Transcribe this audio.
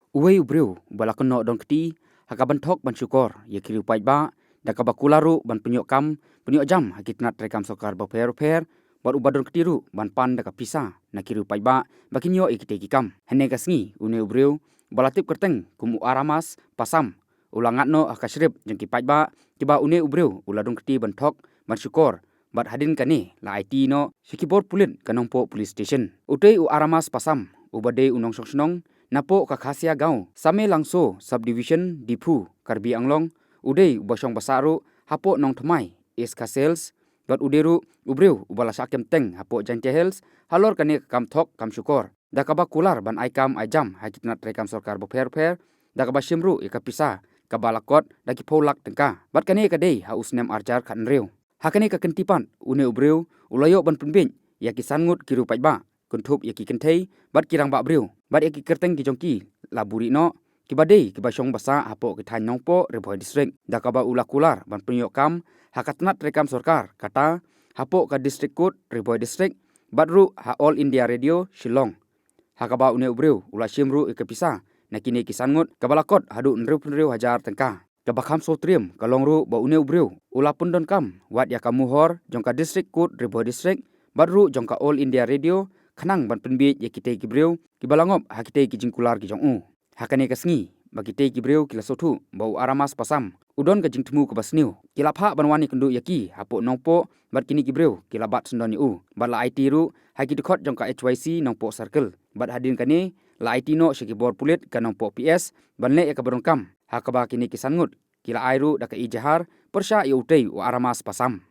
Uwei ubreu balakono dong keti hakabanthok ban syukor ya kiri upai ba dakabakularu ban penyok kam penyok jam hakitnat rekam sorkar baper bat ubadon ketiru ban pan dakapisa na kiri upai ba bakinyo ikite kikam hene kasngi une ubreu balatip kerteng kumu aramas pasam ulangatno akashrip jengki pai ba tiba une ubreu uladong keti banthok ban syukor bat hadin kane la IT no sikibor pulit kanongpo police station utei u aramas pasam ubade nongshuk napo kakhasia gaung same langso subdivision dipu karbi anglong udei bosong basaru hapo nongthmai iska sales dot uderu ubreu ubala sakem teng hapo jangte hills halor kane kamthok kamsyukor dakaba kular ban aikam ajam hakitnat rekam sorkar baper dakaba shimru ikapisa kabalakot daki polak tengka bat kane kadei hausnem arjar khanreu hakane kakentipan une ubreu ulayo ban punbin yaki sangut kiru paiba kuntup yaki kenthei bat kirang ba breu bat yaki kerteng ki jongki laburi no kibadei kibasong basa hapo kithan nongpo reboi district dakaba ulakular ban penyokam hakatnat rekam sorkar kata hapo ka district court reboi district batru ha all India radio Shillong hakaba une ubreu ula shimru ikapisa nakine kisangut kabalakot hadu nreu hajar tengka kabakham sotrium kalongru ba une ubreu ula pundon kam wat yakamuhor jongka district court reboi district batru jongka all India radio khanang ban penbi yakite kibreu kibalangop hakite kijingkular kijong hakane kasngi bagite kibreu kilasotu bau aramas pasam udon ka jingtemu ka basniu kilapha banwani kendu yaki hapo nongpo bat kini kibreu kilabat sendoni bat la IT ru hakidikot jongka HYC nongpo circle bat hadin kane la IT no shikibor pulit ka nongpo PS banle ya kabarongkam hakaba kini kisangut kila airu daka ijahar persya iutei u aramas pasam